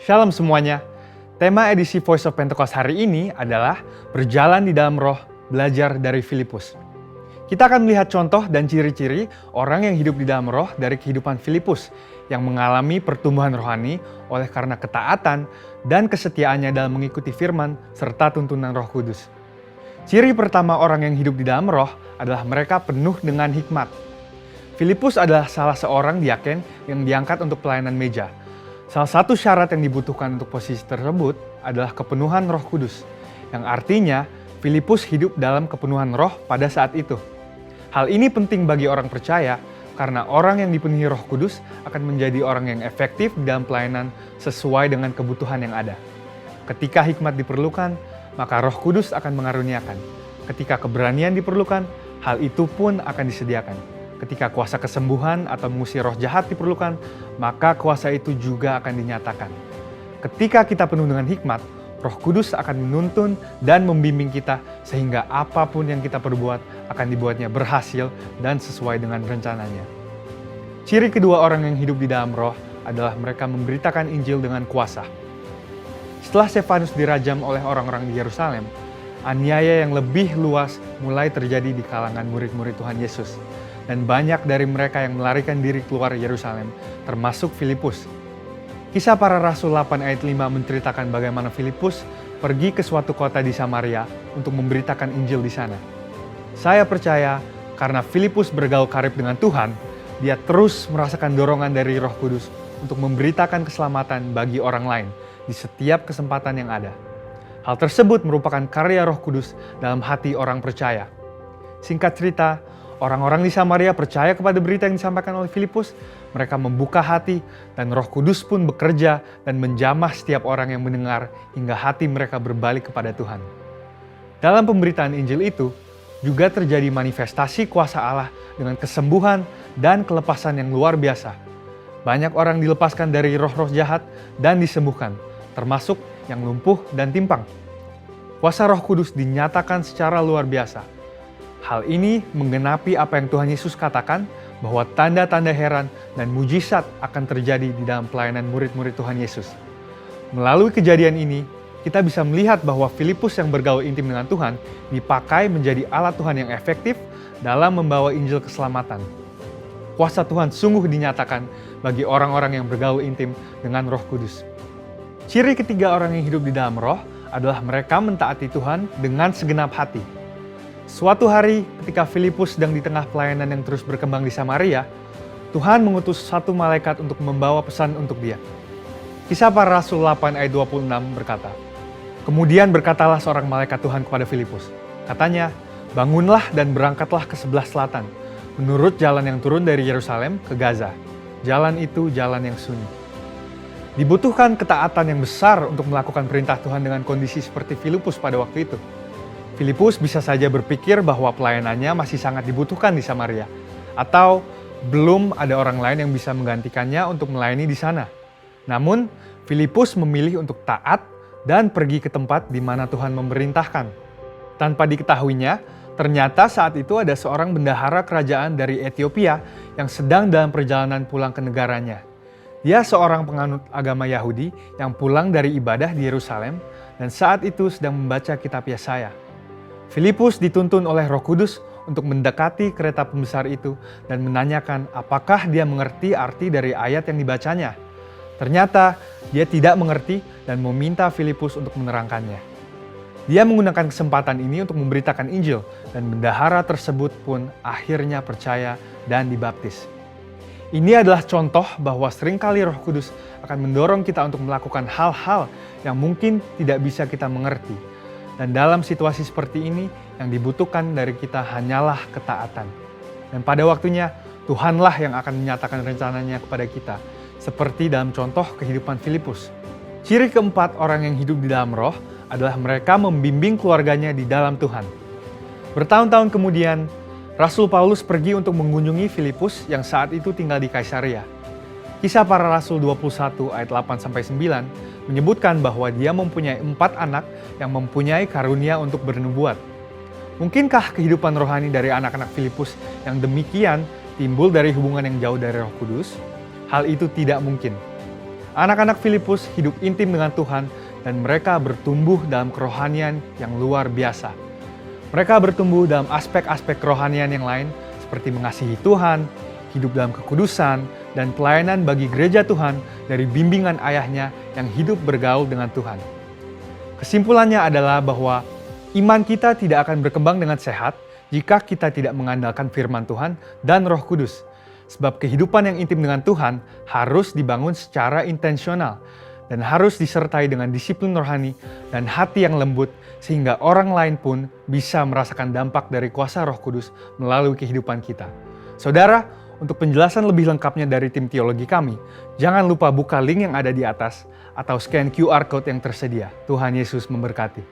Shalom semuanya. Tema edisi Voice of Pentecost hari ini adalah berjalan di dalam roh, belajar dari Filipus. Kita akan melihat contoh dan ciri-ciri orang yang hidup di dalam roh dari kehidupan Filipus yang mengalami pertumbuhan rohani oleh karena ketaatan dan kesetiaannya dalam mengikuti firman serta tuntunan Roh Kudus. Ciri pertama orang yang hidup di dalam roh adalah mereka penuh dengan hikmat. Filipus adalah salah seorang diaken yang diangkat untuk pelayanan meja. Salah satu syarat yang dibutuhkan untuk posisi tersebut adalah kepenuhan Roh Kudus, yang artinya Filipus hidup dalam kepenuhan roh pada saat itu. Hal ini penting bagi orang percaya karena orang yang dipenuhi Roh Kudus akan menjadi orang yang efektif dalam pelayanan sesuai dengan kebutuhan yang ada. Ketika hikmat diperlukan, maka Roh Kudus akan mengaruniakan. Ketika keberanian diperlukan, hal itu pun akan disediakan. Ketika kuasa kesembuhan atau mengusir roh jahat diperlukan, maka kuasa itu juga akan dinyatakan. Ketika kita penuh dengan hikmat, Roh Kudus akan menuntun dan membimbing kita sehingga apapun yang kita perbuat akan dibuatnya berhasil dan sesuai dengan rencananya. Ciri kedua orang yang hidup di dalam roh adalah mereka memberitakan Injil dengan kuasa. Setelah Stefanus dirajam oleh orang-orang di Yerusalem, aniaya yang lebih luas mulai terjadi di kalangan murid-murid Tuhan Yesus. Dan banyak dari mereka yang melarikan diri keluar Yerusalem, termasuk Filipus. Kisah Para Rasul 8 ayat 5 menceritakan bagaimana Filipus pergi ke suatu kota di Samaria untuk memberitakan Injil di sana. Saya percaya karena Filipus bergaul karib dengan Tuhan, dia terus merasakan dorongan dari Roh Kudus untuk memberitakan keselamatan bagi orang lain di setiap kesempatan yang ada. Hal tersebut merupakan karya Roh Kudus dalam hati orang percaya. Singkat cerita, orang-orang di Samaria percaya kepada berita yang disampaikan oleh Filipus. Mereka membuka hati dan Roh Kudus pun bekerja dan menjamah setiap orang yang mendengar hingga hati mereka berbalik kepada Tuhan. Dalam pemberitaan Injil itu, juga terjadi manifestasi kuasa Allah dengan kesembuhan dan kelepasan yang luar biasa. Banyak orang dilepaskan dari roh-roh jahat dan disembuhkan, termasuk yang lumpuh dan timpang. Kuasa Roh Kudus dinyatakan secara luar biasa. Hal ini menggenapi apa yang Tuhan Yesus katakan bahwa tanda-tanda heran dan mujizat akan terjadi di dalam pelayanan murid-murid Tuhan Yesus. Melalui kejadian ini, kita bisa melihat bahwa Filipus yang bergaul intim dengan Tuhan dipakai menjadi alat Tuhan yang efektif dalam membawa Injil keselamatan. Kuasa Tuhan sungguh dinyatakan bagi orang-orang yang bergaul intim dengan Roh Kudus. Ciri ketiga orang yang hidup di dalam roh adalah mereka mentaati Tuhan dengan segenap hati. Suatu hari ketika Filipus sedang di tengah pelayanan yang terus berkembang di Samaria, Tuhan mengutus satu malaikat untuk membawa pesan untuk dia. Kisah Para Rasul 8 ayat 26 berkata, "Kemudian berkatalah seorang malaikat Tuhan kepada Filipus. Katanya, bangunlah dan berangkatlah ke sebelah selatan, menurut jalan yang turun dari Yerusalem ke Gaza. Jalan itu jalan yang sunyi." Dibutuhkan ketaatan yang besar untuk melakukan perintah Tuhan dengan kondisi seperti Filipus pada waktu itu. Filipus bisa saja berpikir bahwa pelayanannya masih sangat dibutuhkan di Samaria, atau belum ada orang lain yang bisa menggantikannya untuk melayani di sana. Namun, Filipus memilih untuk taat dan pergi ke tempat di mana Tuhan memerintahkan. Tanpa diketahuinya, ternyata saat itu ada seorang bendahara kerajaan dari Ethiopia yang sedang dalam perjalanan pulang ke negaranya. Dia seorang penganut agama Yahudi yang pulang dari ibadah di Yerusalem dan saat itu sedang membaca kitab Yesaya. Filipus dituntun oleh Roh Kudus untuk mendekati kereta pembesar itu dan menanyakan apakah dia mengerti arti dari ayat yang dibacanya. Ternyata dia tidak mengerti dan meminta Filipus untuk menerangkannya. Dia menggunakan kesempatan ini untuk memberitakan Injil dan bendahara tersebut pun akhirnya percaya dan dibaptis. Ini adalah contoh bahwa seringkali Roh Kudus akan mendorong kita untuk melakukan hal-hal yang mungkin tidak bisa kita mengerti. Dan dalam situasi seperti ini, yang dibutuhkan dari kita hanyalah ketaatan. Dan pada waktunya, Tuhanlah yang akan menyatakan rencananya kepada kita, seperti dalam contoh kehidupan Filipus. Ciri keempat orang yang hidup di dalam roh adalah mereka membimbing keluarganya di dalam Tuhan. Bertahun-tahun kemudian, Rasul Paulus pergi untuk mengunjungi Filipus yang saat itu tinggal di Kaisaria. Kisah Para Rasul 21 ayat 8-9 menyebutkan bahwa dia mempunyai 4 anak yang mempunyai karunia untuk bernubuat. Mungkinkah kehidupan rohani dari anak-anak Filipus yang demikian timbul dari hubungan yang jauh dari Roh Kudus? Hal itu tidak mungkin. Anak-anak Filipus hidup intim dengan Tuhan dan mereka bertumbuh dalam kerohanian yang luar biasa. Mereka bertumbuh dalam aspek-aspek kerohanian yang lain seperti mengasihi Tuhan, hidup dalam kekudusan, dan pelayanan bagi gereja Tuhan dari bimbingan ayahnya yang hidup bergaul dengan Tuhan. Kesimpulannya adalah bahwa iman kita tidak akan berkembang dengan sehat jika kita tidak mengandalkan firman Tuhan dan Roh Kudus. Sebab kehidupan yang intim dengan Tuhan harus dibangun secara intensional dan harus disertai dengan disiplin rohani dan hati yang lembut sehingga orang lain pun bisa merasakan dampak dari kuasa Roh Kudus melalui kehidupan kita. Saudara, untuk penjelasan lebih lengkapnya dari tim teologi kami, jangan lupa buka link yang ada di atas atau scan QR Code yang tersedia. Tuhan Yesus memberkati.